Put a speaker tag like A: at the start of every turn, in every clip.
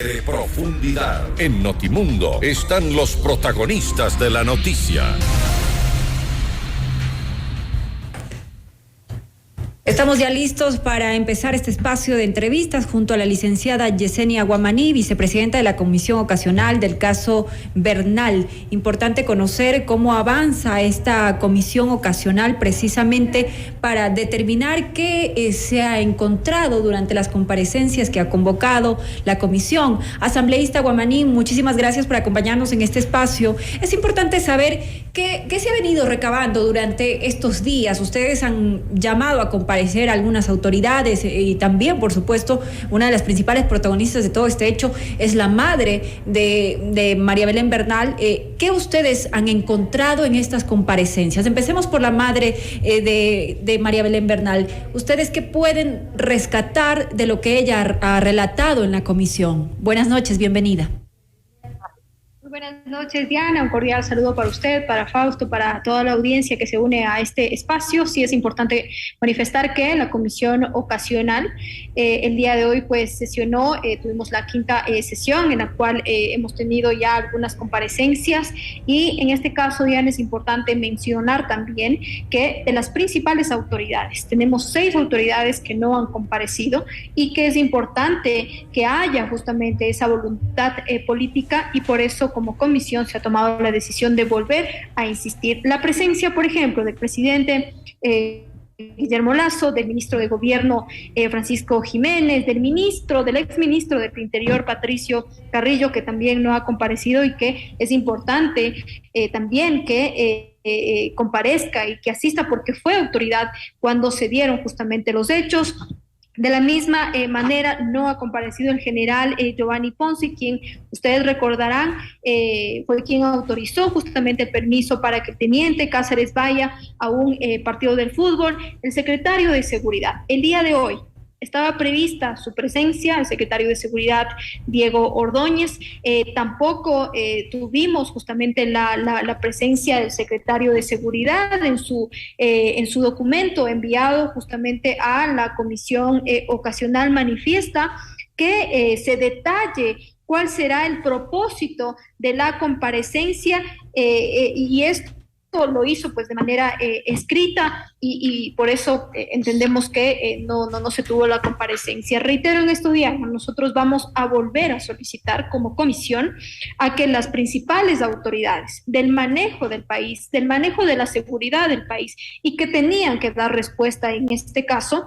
A: De profundidad. En Notimundo están los protagonistas de la noticia.
B: Estamos ya listos para empezar este espacio de entrevistas junto a la licenciada Yesenia Guamaní, vicepresidenta de la Comisión Ocasional del caso Bernal. Importante conocer cómo avanza esta comisión ocasional precisamente para determinar qué se ha encontrado durante las comparecencias que ha convocado la comisión. Asambleísta Guamaní, muchísimas gracias por acompañarnos en este espacio. Es importante saber qué se ha venido recabando durante estos días. Ustedes han llamado a comparecer algunas autoridades y también, por supuesto, una de las principales protagonistas de todo este hecho es la madre de María Belén Bernal. ¿Qué ustedes han encontrado en estas comparecencias? Empecemos por la madre de María Belén Bernal. ¿Ustedes qué pueden rescatar de lo que ella ha relatado en la comisión? Buenas noches, bienvenida.
C: Buenas noches, Diana. Un cordial saludo para usted, para Fausto, para toda la audiencia que se une a este espacio. Sí es importante manifestar que la comisión ocasional el día de hoy pues sesionó, tuvimos la quinta sesión en la cual hemos tenido ya algunas comparecencias y en este caso, Diana, es importante mencionar también que de las principales autoridades, tenemos 6 autoridades que no han comparecido y que es importante que haya justamente esa voluntad política y por eso como comisión se ha tomado la decisión de volver a insistir. La presencia, por ejemplo, del presidente Guillermo Lasso, del ministro de Gobierno Francisco Jiménez, del exministro del Interior Patricio Carrillo, que también no ha comparecido y que es importante también que comparezca y que asista porque fue autoridad cuando se dieron justamente los hechos. De la misma manera, no ha comparecido el general Giovanni Ponzi, quien ustedes recordarán fue quien autorizó justamente el permiso para que el teniente Cáceres vaya a un partido del fútbol. El secretario de Seguridad, el día de hoy, estaba prevista su presencia, el secretario de Seguridad, Diego Ordóñez. Tampoco tuvimos justamente la presencia del secretario de Seguridad en su documento enviado justamente a la comisión ocasional. Manifiesta que se detalle cuál será el propósito de la comparecencia y esto lo hizo pues de manera escrita y por eso entendemos que no se tuvo la comparecencia. Reitero en estos días, nosotros vamos a volver a solicitar como comisión a que las principales autoridades del manejo del país, del manejo de la seguridad del país y que tenían que dar respuesta en este caso,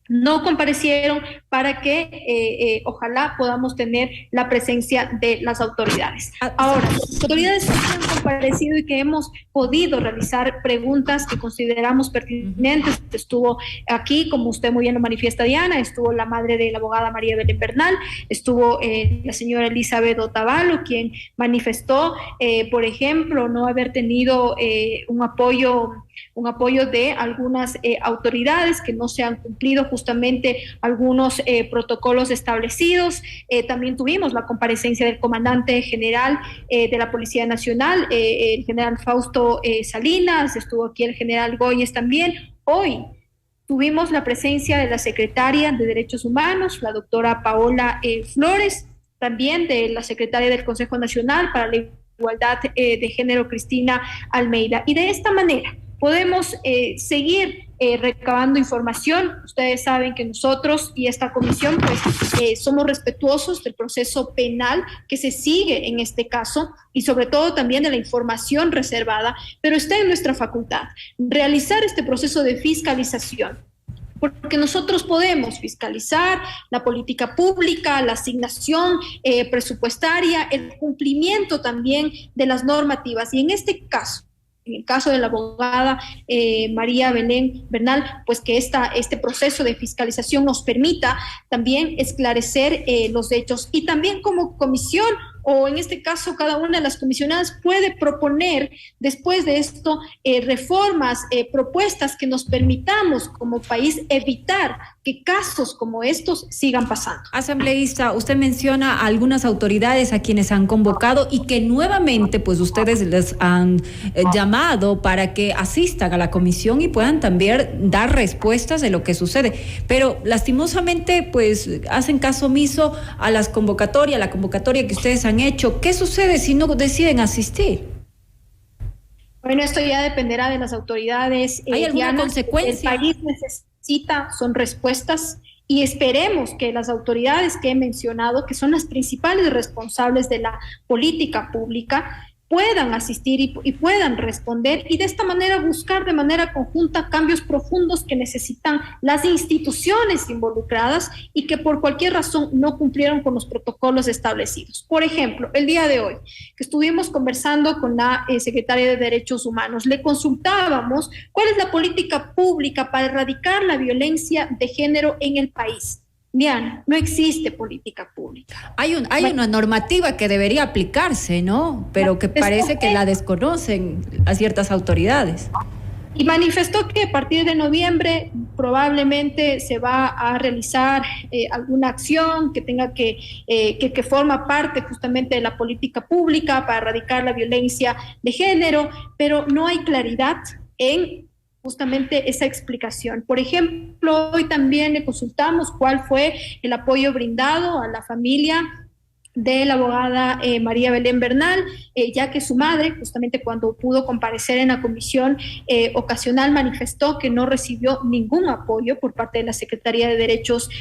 C: no comparecieron para que ojalá podamos tener la presencia de las autoridades. Ahora, las autoridades que han comparecido y que hemos podido realizar preguntas que consideramos pertinentes. Estuvo aquí, como usted muy bien lo manifiesta, Diana, estuvo la madre de la abogada María Belén Bernal, estuvo la señora Elizabeth Otavalo, quien manifestó, por ejemplo, no haber tenido un apoyo de algunas autoridades, que no se han cumplido justamente algunos protocolos establecidos. También tuvimos la comparecencia del comandante general de la Policía Nacional, el general Fausto Salinas, estuvo aquí el general Goyes también. Hoy tuvimos la presencia de la secretaria de Derechos Humanos, la doctora Paola Flores, también de la secretaria del Consejo Nacional para la Igualdad de Género, Cristina Almeida. Y de esta manera podemos seguir recabando información. Ustedes saben que nosotros y esta comisión pues somos respetuosos del proceso penal que se sigue en este caso y sobre todo también de la información reservada, pero está en nuestra facultad realizar este proceso de fiscalización, porque nosotros podemos fiscalizar la política pública, la asignación presupuestaria, el cumplimiento también de las normativas y en este caso, en el caso de la abogada María Belén Bernal, pues que este proceso de fiscalización nos permita también esclarecer los hechos y también como comisión o en este caso cada una de las comisionadas puede proponer después de esto reformas, propuestas que nos permitamos como país evitar que casos como estos sigan pasando.
B: Asambleísta, usted menciona a algunas autoridades a quienes han convocado y que nuevamente pues ustedes les han llamado para que asistan a la comisión y puedan también dar respuestas de lo que sucede, pero lastimosamente pues hacen caso omiso a la convocatoria que ustedes han hecho. ¿Qué sucede si no deciden asistir?
C: Bueno, esto ya dependerá de las autoridades.
B: ¿Hay alguna consecuencia?
C: El país necesita, son respuestas, y esperemos que las autoridades que he mencionado, que son las principales responsables de la política pública, puedan asistir y puedan responder, y de esta manera buscar de manera conjunta cambios profundos que necesitan las instituciones involucradas y que por cualquier razón no cumplieron con los protocolos establecidos. Por ejemplo, el día de hoy, que estuvimos conversando con la secretaria de Derechos Humanos, le consultábamos cuál es la política pública para erradicar la violencia de género en el país. Diana, no existe política pública.
B: Hay una normativa que debería aplicarse, ¿no? Pero que parece que la desconocen a ciertas autoridades.
C: Y manifestó que a partir de noviembre probablemente se va a realizar alguna acción que tenga que forma parte justamente de la política pública para erradicar la violencia de género, pero no hay claridad en justamente esa explicación. Por ejemplo, hoy también le consultamos cuál fue el apoyo brindado a la familia de la abogada María Belén Bernal, ya que su madre, justamente cuando pudo comparecer en la comisión ocasional, manifestó que no recibió ningún apoyo por parte de la Secretaría de Derechos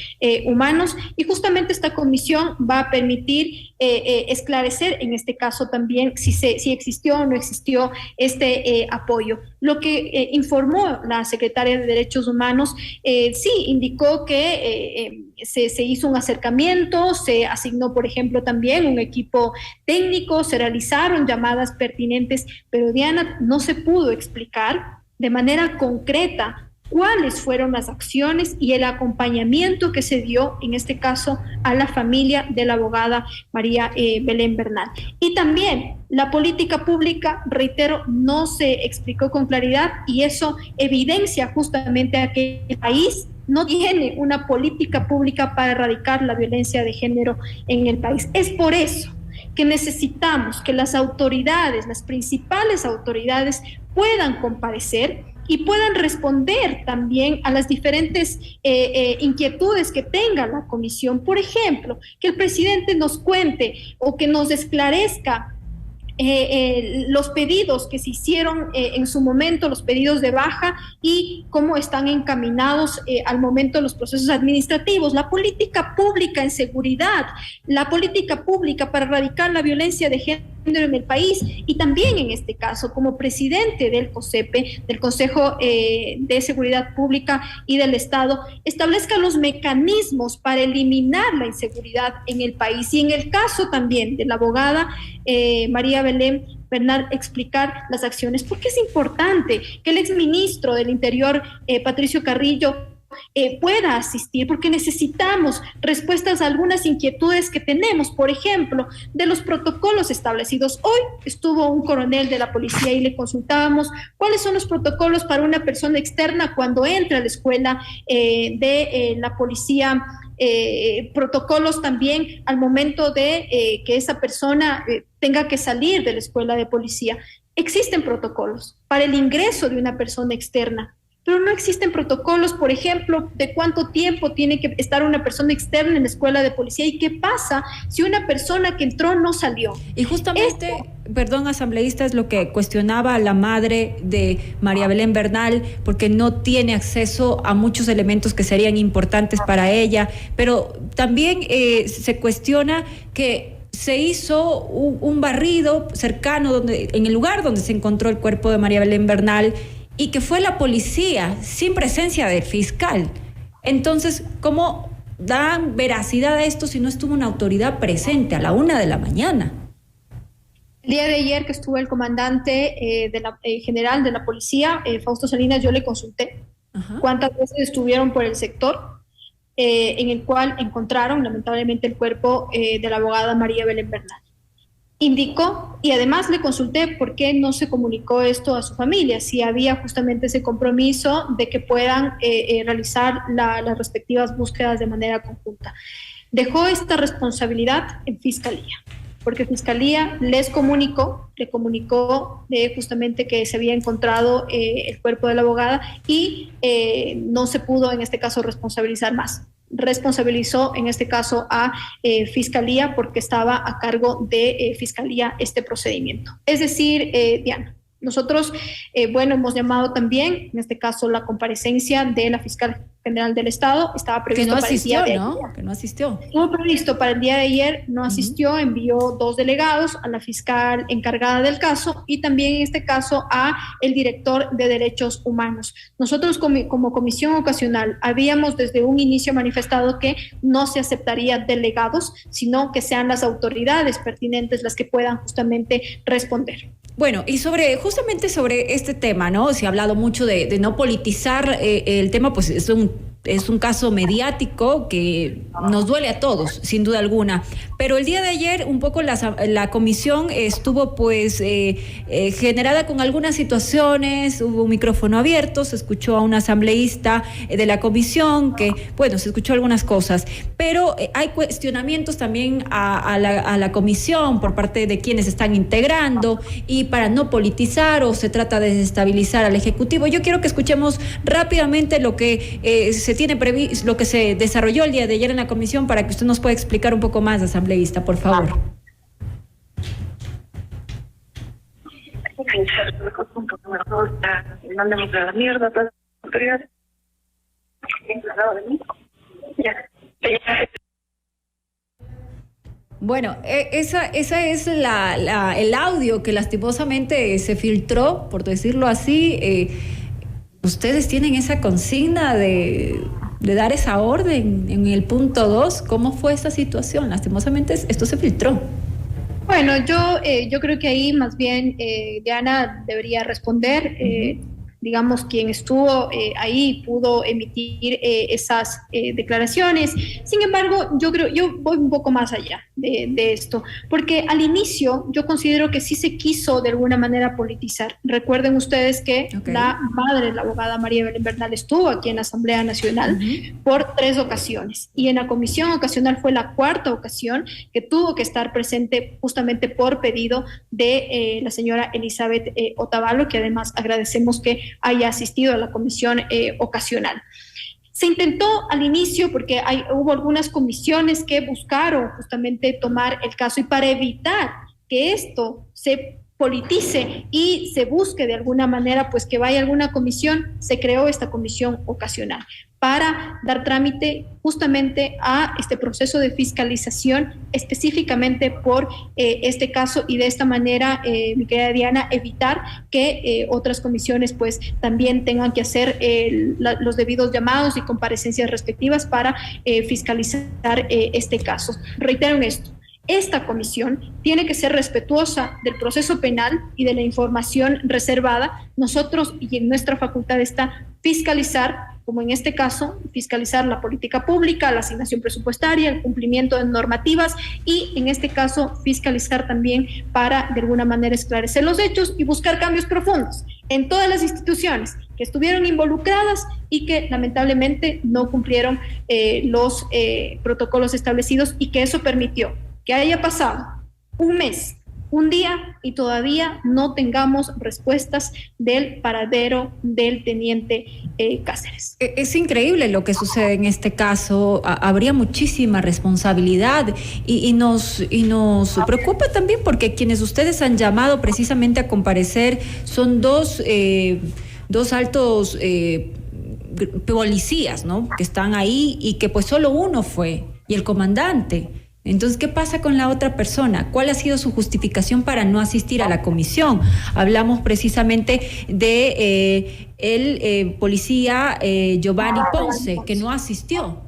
C: Humanos, y justamente esta comisión va a permitir esclarecer en este caso también si existió o no existió este apoyo. Lo que informó la Secretaria de Derechos Humanos, sí indicó que se hizo un acercamiento, se asignó, por ejemplo, también un equipo técnico, se realizaron llamadas pertinentes, pero Diana, no se pudo explicar de manera concreta cuáles fueron las acciones y el acompañamiento que se dio, en este caso, a la familia de la abogada María Belén Bernal. Y también la política pública, reitero, no se explicó con claridad, y eso evidencia justamente a que el país no tiene una política pública para erradicar la violencia de género en el país. Es por eso que necesitamos que las autoridades, las principales autoridades, puedan comparecer y puedan responder también a las diferentes inquietudes que tenga la comisión. Por ejemplo, que el presidente nos cuente o que nos esclarezca los pedidos que se hicieron en su momento, los pedidos de baja, y cómo están encaminados al momento los procesos administrativos, la política pública en seguridad, la política pública para erradicar la violencia de género en el país, y también en este caso como presidente del COSEPE, del Consejo de Seguridad Pública y del Estado, establezca los mecanismos para eliminar la inseguridad en el país, y en el caso también de la abogada María Belén Bernal, explicar las acciones, porque es importante que el exministro del Interior, Patricio Carrillo, pueda asistir, porque necesitamos respuestas a algunas inquietudes que tenemos, por ejemplo, de los protocolos establecidos. Hoy estuvo un coronel de la policía y le consultábamos cuáles son los protocolos para una persona externa cuando entra a la escuela de la policía, protocolos también al momento de que esa persona tenga que salir de la escuela de policía. Existen protocolos para el ingreso de una persona externa, pero no existen protocolos, por ejemplo, de cuánto tiempo tiene que estar una persona externa en la escuela de policía y qué pasa si una persona que entró no salió.
B: Y justamente, perdón, asambleísta, es lo que cuestionaba la madre de María Belén Bernal, porque no tiene acceso a muchos elementos que serían importantes para ella, pero también se cuestiona que se hizo un barrido cercano en el lugar donde se encontró el cuerpo de María Belén Bernal, y que fue la policía sin presencia del fiscal. Entonces, ¿cómo dan veracidad a esto si no estuvo una autoridad presente a la 1 de la mañana?
C: El día de ayer que estuvo el comandante general de la policía, Fausto Salinas, yo le consulté cuántas veces estuvieron por el sector en el cual encontraron lamentablemente el cuerpo de la abogada María Belén Bernal. indicó, y además le consulté por qué no se comunicó esto a su familia, si había justamente ese compromiso de que puedan realizar las respectivas búsquedas de manera conjunta. Dejó esta responsabilidad en Fiscalía, porque Fiscalía le comunicó justamente que se había encontrado el cuerpo de la abogada y no se pudo en este caso responsabilizar más. Responsabilizó en este caso a Fiscalía porque estaba a cargo de Fiscalía este procedimiento. Es decir, Diana, nosotros, hemos llamado también, en este caso, la comparecencia de la fiscal general del Estado. Estaba previsto
B: que no asistió,
C: para el día de
B: ¿no?
C: ayer.
B: Que no asistió.
C: Estuvo previsto para el día de ayer, no asistió, envió 2 delegados a la fiscal encargada del caso y también en este caso a el director de Derechos Humanos. Nosotros como comisión ocasional habíamos desde un inicio manifestado que no se aceptaría delegados, sino que sean las autoridades pertinentes las que puedan justamente responder.
B: Bueno, y justamente sobre este tema, ¿no? Se ha hablado mucho de no politizar el tema, pues es un caso mediático que nos duele a todos, sin duda alguna. Pero el día de ayer un poco la comisión estuvo pues generada con algunas situaciones, hubo un micrófono abierto, se escuchó a un asambleísta de la comisión que, bueno, se escuchó algunas cosas, pero hay cuestionamientos también a la comisión por parte de quienes están integrando y para no politizar o se trata de desestabilizar al Ejecutivo. Yo quiero que escuchemos rápidamente lo que se tiene previsto, lo que se desarrolló el día de ayer en la comisión para que usted nos pueda explicar un poco más, asambleísta, por favor. Bueno, esa es el audio que lastimosamente se filtró, por decirlo así. ¿Ustedes tienen esa consigna de dar esa orden en el punto 2? ¿Cómo fue esa situación? Lastimosamente esto se filtró.
C: Bueno, yo creo que ahí más bien Diana debería responder. Digamos, quien estuvo ahí pudo emitir esas declaraciones. Sin embargo, yo voy un poco más allá de esto, porque al inicio yo considero que sí se quiso de alguna manera politizar. Recuerden ustedes que la madre, la abogada María Belén Bernal, estuvo aquí en la Asamblea Nacional por 3 ocasiones, y en la comisión ocasional fue la 4ª ocasión que tuvo que estar presente justamente por pedido de la señora Elizabeth Otavalo, que además agradecemos que haya asistido a la comisión ocasional. Se intentó al inicio porque hubo algunas comisiones que buscaron justamente tomar el caso, y para evitar que esto se politice y se busque de alguna manera pues que vaya alguna comisión, se creó esta comisión ocasional para dar trámite justamente a este proceso de fiscalización específicamente por este caso, y de esta manera, mi querida Diana, evitar que otras comisiones pues también tengan que hacer los debidos llamados y comparecencias respectivas para fiscalizar este caso. Reitero esto. Esta comisión tiene que ser respetuosa del proceso penal y de la información reservada. Nosotros, y en nuestra facultad está fiscalizar, como en este caso, fiscalizar la política pública, la asignación presupuestaria, el cumplimiento de normativas, y en este caso fiscalizar también para de alguna manera esclarecer los hechos y buscar cambios profundos en todas las instituciones que estuvieron involucradas y que lamentablemente no cumplieron los protocolos establecidos, y que eso permitió que haya pasado un mes, un día, y todavía no tengamos respuestas del paradero del teniente Cáceres.
B: Es increíble lo que sucede en este caso. Habría muchísima responsabilidad y nos preocupa también porque quienes ustedes han llamado precisamente a comparecer son dos altos policías, ¿no?, que están ahí, y que pues solo uno fue, y el comandante. Entonces, ¿qué pasa con la otra persona? ¿Cuál ha sido su justificación para no asistir a la comisión? Hablamos precisamente de el policía Giovanni Ponce, que no asistió.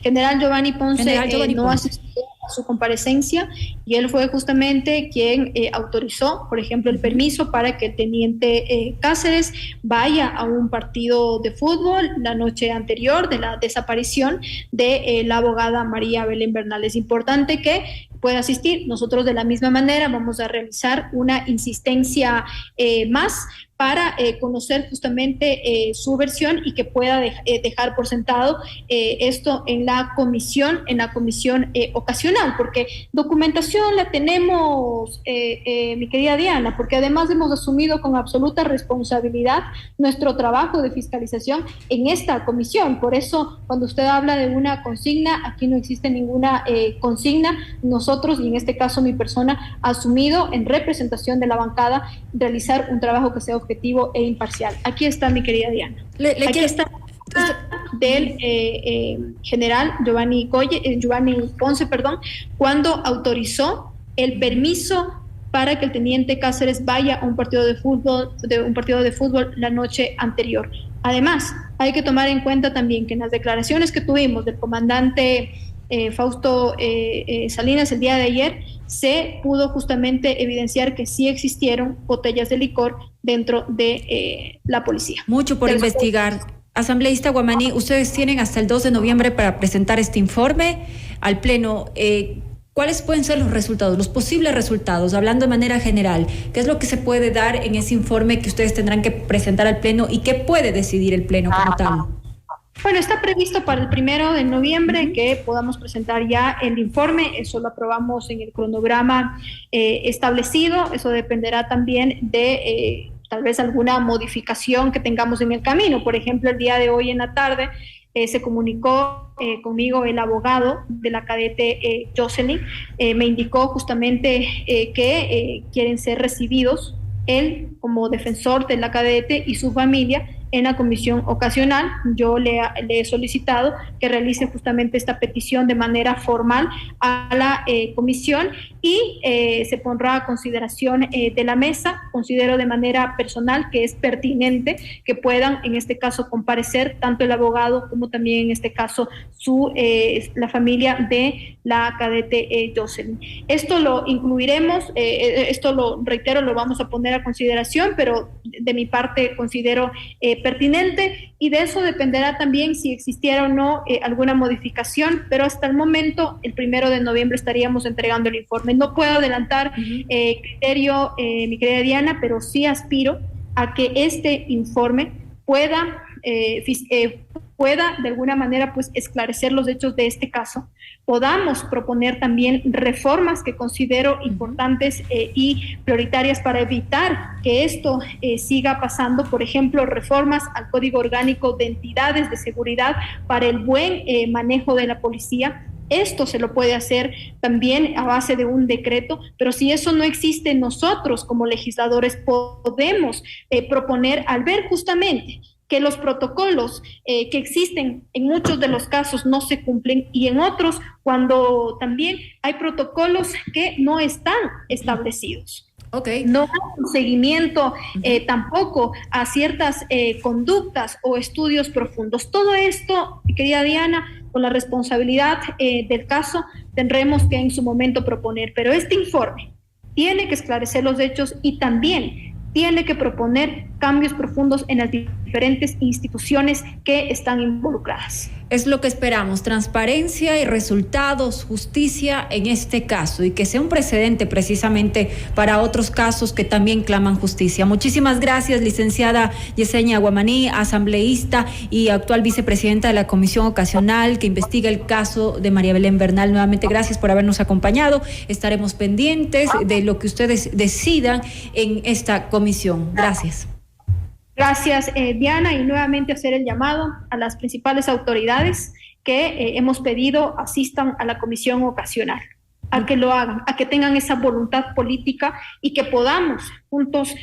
C: General Giovanni Ponce no asistió a su comparecencia, y él fue justamente quien autorizó, por ejemplo, el permiso para que el teniente Cáceres vaya a un partido de fútbol la noche anterior de la desaparición de la abogada María Belén Bernal. Es importante que pueda asistir. Nosotros de la misma manera vamos a realizar una insistencia más para conocer justamente su versión y que pueda dejar por sentado esto en la comisión ocasional, porque documentación la tenemos, mi querida Diana, porque además hemos asumido con absoluta responsabilidad nuestro trabajo de fiscalización en esta comisión. Por eso, cuando usted habla de una consigna, aquí no existe ninguna consigna. Nosotros, y en este caso mi persona, ha asumido en representación de la bancada realizar un trabajo que sea objetivo e imparcial. Aquí está, mi querida Diana. Aquí está del general Giovanni Ponce, cuando autorizó el permiso para que el teniente Cáceres vaya a un partido de fútbol la noche anterior. Además, hay que tomar en cuenta también que en las declaraciones que tuvimos del comandante Fausto Salinas el día de ayer, se pudo justamente evidenciar que sí existieron botellas de licor dentro de la policía.
B: Mucho por investigar. Asambleísta Guamaní, ustedes tienen hasta el 2 de noviembre para presentar este informe al Pleno. ¿Cuáles pueden ser los resultados, los posibles resultados, hablando de manera general? ¿Qué es lo que se puede dar en ese informe que ustedes tendrán que presentar al Pleno y qué puede decidir el Pleno como tal?
C: Bueno, está previsto para el 1 de noviembre que podamos presentar ya el informe. Eso lo aprobamos en el cronograma establecido. Eso dependerá también de tal vez alguna modificación que tengamos en el camino. Por ejemplo, el día de hoy en la tarde se comunicó conmigo el abogado de la cadete Jocelyn. Me indicó justamente que quieren ser recibidos él como defensor de la cadete y su familia en la comisión ocasional. Yo le he solicitado que realice justamente esta petición de manera formal a la comisión y se pondrá a consideración de la mesa. Considero de manera personal que es pertinente que puedan en este caso comparecer tanto el abogado como también en este caso la familia de la cadete Jocelyn. Esto lo incluiremos, esto lo reitero, lo vamos a poner a consideración, pero de mi parte considero pertinente, y de eso dependerá también si existiera o no alguna modificación, pero hasta el momento, el 1 de noviembre estaríamos entregando el informe. No puedo adelantar criterio, mi querida Diana, pero sí aspiro a que este informe pueda de alguna manera pues esclarecer los hechos de este caso. Podamos proponer también reformas que considero importantes y prioritarias para evitar que esto siga pasando. Por ejemplo, reformas al Código Orgánico de Entidades de Seguridad para el buen manejo de la policía. Esto se lo puede hacer también a base de un decreto, pero si eso no existe, nosotros como legisladores podemos proponer, al ver justamente que los protocolos que existen en muchos de los casos no se cumplen, y en otros cuando también hay protocolos que no están establecidos.
B: Okay.
C: No hay un seguimiento tampoco a ciertas conductas o estudios profundos. Todo esto, querida Diana, con la responsabilidad del caso, tendremos que en su momento proponer, pero este informe tiene que esclarecer los hechos y también tiene que proponer cambios profundos en las diferentes instituciones que están involucradas.
B: Es lo que esperamos, transparencia y resultados, justicia en este caso, y que sea un precedente precisamente para otros casos que también claman justicia. Muchísimas gracias, licenciada Yesenia Guamaní, asambleísta y actual vicepresidenta de la Comisión Ocasional que investiga el caso de María Belén Bernal. Nuevamente, gracias por habernos acompañado. Estaremos pendientes de lo que ustedes decidan en esta comisión. Gracias.
C: Gracias, Diana, y nuevamente hacer el llamado a las principales autoridades que hemos pedido asistan a la comisión ocasional, a que lo hagan, a que tengan esa voluntad política y que podamos juntos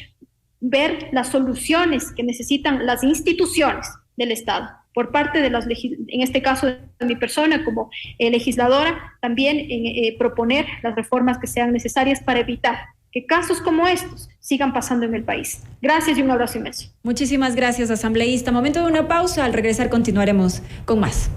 C: ver las soluciones que necesitan las instituciones del Estado, por parte de las, en este caso de mi persona como legisladora, también proponer las reformas que sean necesarias para evitar que casos como estos sigan pasando en el país. Gracias y un abrazo inmenso.
B: Muchísimas gracias, asambleísta. Momento de una pausa. Al regresar continuaremos con más.